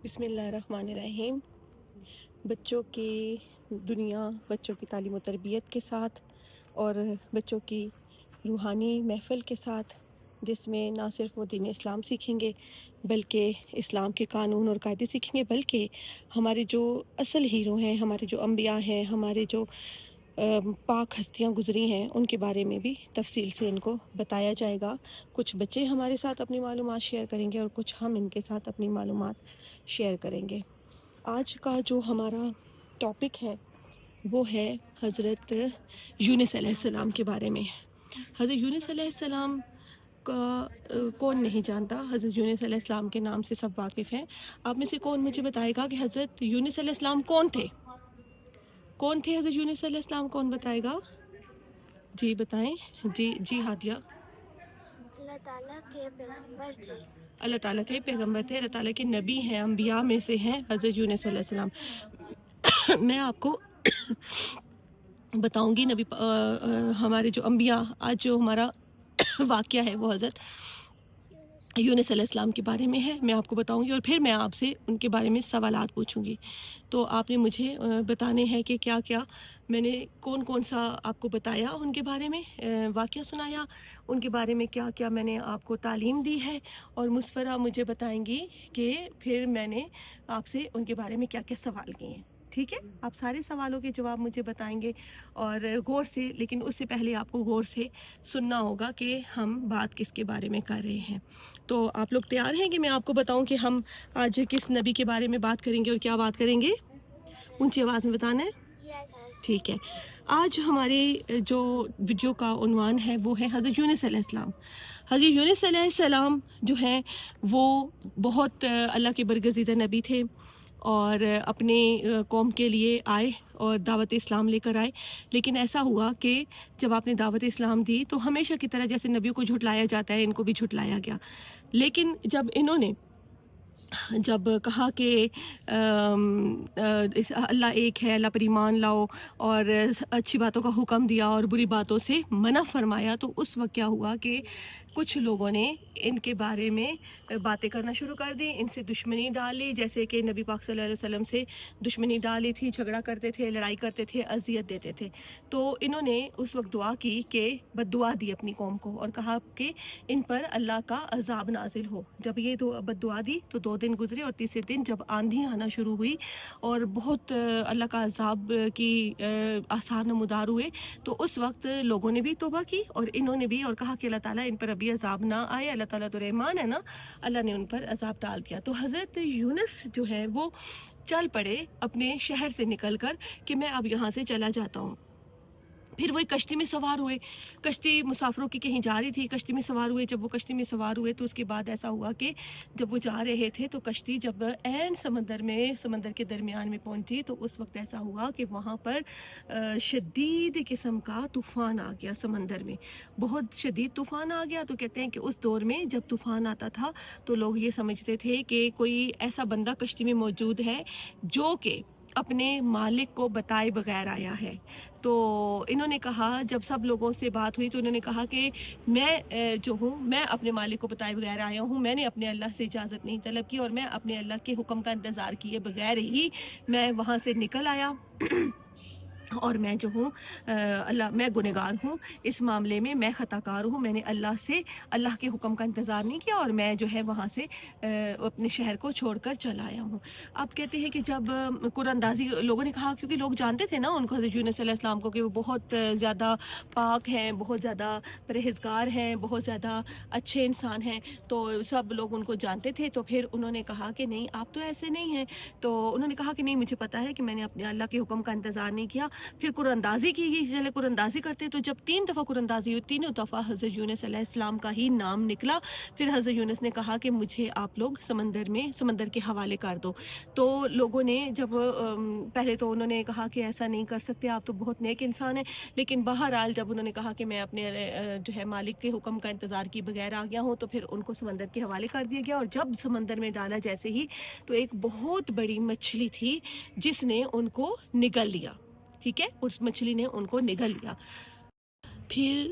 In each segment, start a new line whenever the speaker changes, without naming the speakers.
بسم اللہ الرحمن الرحیم۔ بچوں کی دنیا، بچوں کی تعلیم و تربیت کے ساتھ اور بچوں کی روحانی محفل کے ساتھ، جس میں نہ صرف وہ دین اسلام سیکھیں گے بلکہ اسلام کے قانون اور قاعدے سیکھیں گے، بلکہ ہمارے جو اصل ہیرو ہیں، ہمارے جو انبیاء ہیں، ہمارے جو پاک ہستیاں گزری ہیں، ان کے بارے میں بھی تفصیل سے ان کو بتایا جائے گا۔ کچھ بچے ہمارے ساتھ اپنی معلومات شیئر کریں گے اور کچھ ہم ان کے ساتھ اپنی معلومات شیئر کریں گے۔ آج کا جو ہمارا ٹاپک ہے وہ ہے حضرت یونس علیہ السلام کے بارے میں۔ حضرت یونس علیہ السلام کا کون نہیں جانتا؟ حضرت یونس علیہ السلام کے نام سے سب واقف ہیں۔ آپ میں سے کون مجھے بتائے گا کہ حضرت یونس علیہ السلام کون تھے؟ کون تھے حضرت یونس علیہ السلام؟ کون بتائے گا؟ جی بتائیں۔ جی ہادیہ۔
اللہ تعالیٰ کے پیغمبر تھے۔
اللہ تعالیٰ کے پیغمبر تھے، اللہ تعالیٰ کے نبی ہیں، انبیاء میں سے ہیں حضرت یونس علیہ السلام۔ میں آپ کو بتاؤں گی نبی ہمارے جو انبیاء، آج جو ہمارا واقعہ ہے وہ حضرت یونس علیہ السلام کے بارے میں ہے۔ میں آپ کو بتاؤں گی اور پھر میں آپ سے ان کے بارے میں سوالات پوچھوں گی۔ تو آپ نے مجھے بتانے ہیں کہ کیا کیا میں نے کون سا آپ کو بتایا، ان کے بارے میں واقعہ سنایا، ان کے بارے میں کیا کیا میں نے آپ کو تعلیم دی ہے، اور مسفرہ مجھے بتائیں گی کہ پھر میں نے آپ سے ان کے بارے میں کیا کیا سوال کیے ہیں۔ ٹھیک ہے؟ آپ سارے سوالوں کے جواب مجھے بتائیں گے اور غور سے، لیکن اس سے پہلے آپ کو غور سے سننا ہوگا کہ ہم بات کس کے بارے میں کر رہے ہیں۔ تو آپ لوگ تیار ہیں کہ میں آپ کو بتاؤں کہ ہم آج کس نبی کے بارے میں بات کریں گے اور کیا بات کریں گے؟ اونچی آواز میں بتانا ہے؟ ٹھیک ہے۔ آج ہمارے جو ویڈیو کا عنوان ہے وہ ہے حضرت یونس علیہ السلام۔ حضرت یونس علیہ السلام جو ہیں وہ بہت اللہ کے برگزیدہ نبی تھے، اور اپنے قوم کے لیے آئے اور دعوت اسلام لے کر آئے۔ لیکن ایسا ہوا کہ جب آپ نے دعوت اسلام دی تو ہمیشہ کی طرح جیسے نبیوں کو جھٹلایا جاتا ہے، ان کو بھی جھٹلایا گیا۔ لیکن جب انہوں نے کہا کہ اللہ ایک ہے، اللہ پر ایمان لاؤ، اور اچھی باتوں کا حکم دیا اور بری باتوں سے منع فرمایا، تو اس وقت کیا ہوا کہ کچھ لوگوں نے ان کے بارے میں باتیں کرنا شروع کر دی، ان سے دشمنی ڈالی، جیسے کہ نبی پاک صلی اللہ علیہ وسلم سے دشمنی ڈالی تھی، جھگڑا کرتے تھے، لڑائی کرتے تھے، اذیت دیتے تھے۔ تو انہوں نے اس وقت دعا کی کہ بد دعا دی اپنی قوم کو، اور کہا کہ ان پر اللہ کا عذاب نازل ہو۔ جب یہ بد دعا دی تو 2 دن گزرے، اور تیسرے دن جب آندھی آنا شروع ہوئی اور بہت اللہ کا عذاب کی آثار نمودار ہوئے، تو اس وقت لوگوں نے بھی توبہ کی اور انہوں نے بھی، اور کہا کہ اللہ تعالیٰ ان پر ابھی عذاب نہ آئے، اللہ تعالیٰ تو رحمان ہے نا، اللہ نے ان پر عذاب ڈال دیا۔ تو حضرت یونس جو ہے وہ چل پڑے اپنے شہر سے نکل کر کہ میں اب یہاں سے چلا جاتا ہوں۔ پھر وہ ایک کشتی میں سوار ہوئے، کشتی مسافروں کی کہیں جا رہی تھی، کشتی میں سوار ہوئے۔ جب وہ کشتی میں سوار ہوئے تو اس کے بعد ایسا ہوا کہ جب وہ جا رہے تھے تو کشتی جب عین سمندر کے درمیان میں پہنچی، تو اس وقت ایسا ہوا کہ وہاں پر شدید قسم کا طوفان آ گیا، سمندر میں بہت شدید طوفان آ گیا۔ تو کہتے ہیں کہ اس دور میں جب طوفان آتا تھا تو لوگ یہ سمجھتے تھے کہ کوئی ایسا بندہ کشتی میں موجود ہے جو کہ اپنے مالک کو بتائے بغیر آیا ہے۔ تو انہوں نے کہا، جب سب لوگوں سے بات ہوئی تو انہوں نے کہا کہ میں جو ہوں، میں اپنے مالک کو بتائے بغیر آیا ہوں، میں نے اپنے اللہ سے اجازت نہیں طلب کی، اور میں اپنے اللہ کے حکم کا انتظار کیے بغیر ہی میں وہاں سے نکل آیا۔ اور میں جو ہوں میں گنہگار ہوں اس معاملے میں خطا کار ہوں، میں نے اللہ کے حکم کا انتظار نہیں کیا، اور میں جو ہے وہاں سے اپنے شہر کو چھوڑ کر چلا آیا ہوں۔ آپ کہتے ہیں کہ جب قرآن اندازی لوگوں نے کہا، کیونکہ لوگ جانتے تھے نا ان کو، حضرت یونس علیہ السلام کو، کہ وہ بہت زیادہ پاک ہیں، بہت زیادہ پرہیزگار ہیں، بہت زیادہ اچھے انسان ہیں، تو سب لوگ ان کو جانتے تھے۔ تو پھر انہوں نے کہا کہ نہیں، آپ تو ایسے نہیں ہیں۔ تو انہوں نے کہا کہ نہیں، مجھے پتا ہے کہ میں نے اپنے اللہ کے حکم کا انتظار نہیں کیا۔ پھر قرآن اندازی کی گئی، چلے قرآن اندازی کرتے۔ تو جب 3 دفعہ قرآن اندازی ہوئی، تینوں دفعہ حضرت یونس علیہ السلام کا ہی نام نکلا۔ پھر حضرت یونس نے کہا کہ مجھے آپ لوگ سمندر کے حوالے کر دو۔ تو لوگوں نے جب پہلے تو انہوں نے کہا کہ ایسا نہیں کر سکتے، آپ تو بہت نیک انسان ہیں، لیکن بہرحال جب انہوں نے کہا کہ میں اپنے جو ہے مالک کے حکم کا انتظار کی بغیر آ گیا ہوں، تو پھر ان کو سمندر کے حوالے کر دیا گیا۔ اور جب سمندر میں ڈالا جیسے ہی، تو ایک بہت بڑی مچھلی تھی جس نے ان کو نگل لیا۔ ٹھیک ہے، اس مچھلی نے ان کو نگل لیا۔ پھر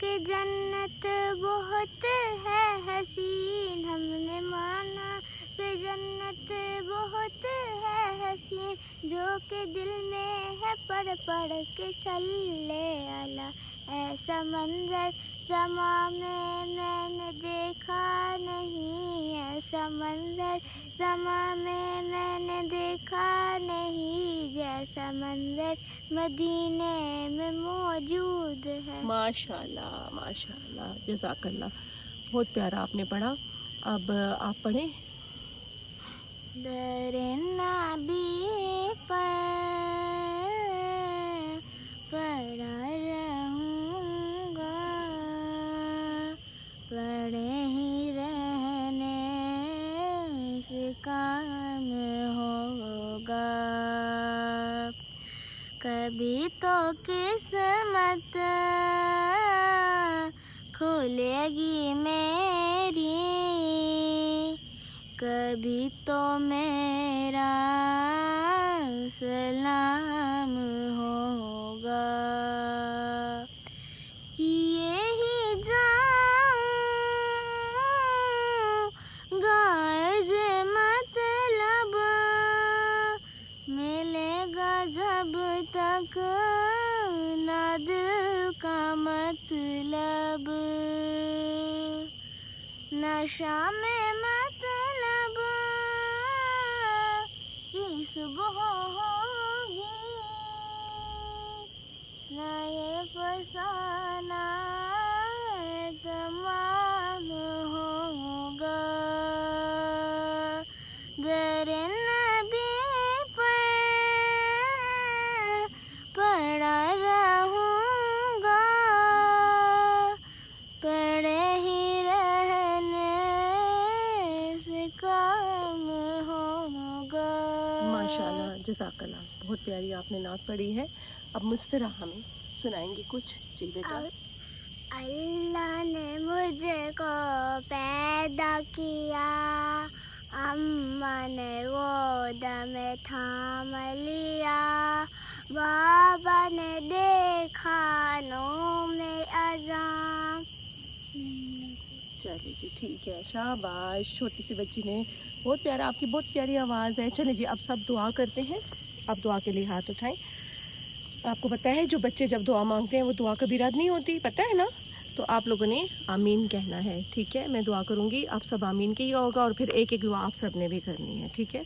کہ جنت بہت ہے حسین، ہم نے مانا کہ جنت بہت ہے حسین، جو کہ دل میں ہے پڑھ پڑھ کے صلی علی، ایسا منظر زمانے میں نے دیکھا نہیں، ایسا منظر زمانے میں نے دیکھا نہیں، جیسا منظر مدینے میں موجود ہے۔
ماشاء اللہ، جزاک اللہ، بہت پیارا آپ نے پڑھا۔ اب آپ پڑھیں۔
در نبی پر پڑا رہوں گا، پڑے ہی رہنے سے کام ہوگا، کبھی تو قسمت کھلے گی میری، کبھی تو میرا سلام ہوگا، کیے ہی جاؤں گا عرض مطلب، ملے گا جب تک نہ دل کا مطلب، نہ شام مطلب کی صبح ہوگی، نہ یہ فسانہ تمام ہوگا، در نبی پر پڑا رہوں گا، پڑے ہی رہنے سے کام ہوگا۔
ماشاءاللہ، جزاک اللہ، بہت پیاری آپ نے نعت پڑھی ہے۔ اب مسفرہ ہمیں سنائیں گی کچھ؟ جی بیٹا۔
اللہ نے مجھ کو پیدا کیا، اماں نے گود میں تھام لیا، بابا نے دیکھا نوم اعظم۔
چلیے جی ٹھیک ہے، شاباش، چھوٹی سی بچی نے بہت پیارا، آپ کی بہت پیاری آواز ہے۔ چلیں جی اب سب دعا کرتے ہیں، اب دعا کے لیے ہاتھ اٹھائیں۔ آپ کو پتہ ہے جو بچے جب دعا مانگتے ہیں وہ دعا کبھی رد نہیں ہوتی، پتہ ہے نا؟ تو آپ لوگوں نے آمین کہنا ہے، ٹھیک ہے؟ میں دعا کروں گی، آپ سب آمین کہیے ہوگا، اور پھر ایک ایک دعا آپ سب نے بھی کرنی ہے، ٹھیک ہے؟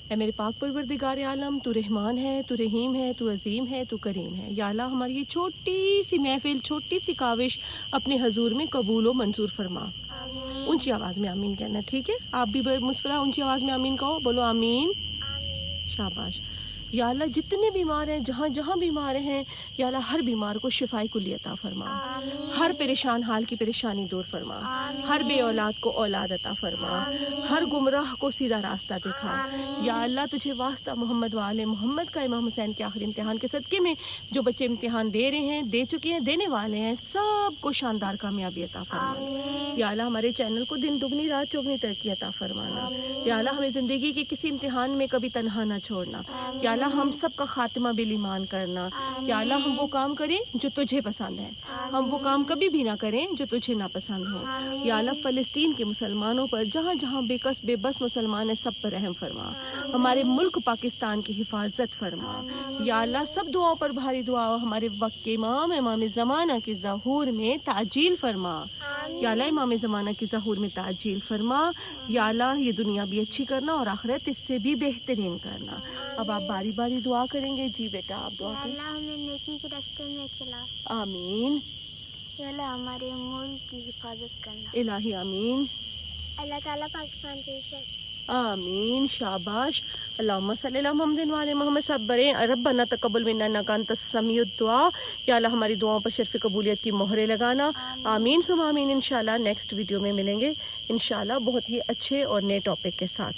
اے میرے پاک پروردگار عالم، تو رحمان ہے، تو رحیم ہے، تو عظیم ہے، تو کریم ہے، یا اللہ ہماری یہ چھوٹی سی محفل، چھوٹی سی کاوش اپنے حضور میں قبول و منظور فرما۔ اونچی آواز میں آمین کہنا، ٹھیک ہے؟ آپ بھی مسفرہ اونچی آواز میں آمین کہو، بولو آمین۔ شاباش۔ یا اللہ جتنے بیمار ہیں، جہاں جہاں بیمار ہیں، یا اللہ ہر بیمار کو شفائے کلی عطا فرما، ہر پریشان حال کی پریشانی دور فرما، ہر بے اولاد کو اولاد عطا فرما، ہر گمراہ کو سیدھا راستہ دکھا۔ یا اللہ تجھے واسطہ محمد وآل محمد کا امام حسین کے آخری امتحان کے صدقے میں جو بچے امتحان دے رہے ہیں، دے چکے ہیں، دینے والے ہیں، سب کو شاندار کامیابی عطا فرما۔ یا اللہ ہمارے چینل کو دن دگنی رات چوگنی ترقی عطا فرمانا۔ یا اللہ ہمیں زندگی کے کسی امتحان میں کبھی تنہا نہ چھوڑنا۔ یا اللہ ہم سب کا خاتمہ بالایمان کرنا۔ یا اللہ ہم وہ کام کریں جو تجھے پسند ہے، ہم وہ کام کبھی بھی نہ کریں جو تجھے ناپسند ہو۔ یا اللہ فلسطین کے مسلمانوں پر، جہاں جہاں بے کس بے بس مسلمان ہیں، سب پر رحم فرما۔ ہمارے ملک پاکستان کی حفاظت فرما۔ یا اللہ سب دعاؤں پر بھاری دعا ہمارے وقت کے امام زمانہ کے ظہور میں تعجیل فرما۔ یا اللہ امام زمانہ کی ظہور میں تعجیل فرما۔ یا اللہ یہ دنیا بھی اچھی کرنا اور آخرت اس سے بھی بہترین کرنا۔ اب آپ باری باری دعا کریں گے۔ جی بیٹا آپ دعا کریں۔
اللہ ہمیں نیکی کے راستے میں چلا،
آمین۔
یا اللہ ہمارے ملک کی حفاظت کرنا،
الہی آمین۔
اللہ تعالیٰ پاکستان سے
آمین۔ شاباش۔ اللہم صلی اللہ محمد وعلی محمد۔ سب بڑے ربنا تقبل منا انک انت السمیع الدعاء۔ یا اللہ ہماری دعاؤں پر شرف قبولیت کی مہریں لگانا۔ آمین ثم آمین۔ انشاءاللہ نیکسٹ ویڈیو میں ملیں گے انشاءاللہ بہت ہی اچھے اور نئے ٹاپک کے ساتھ۔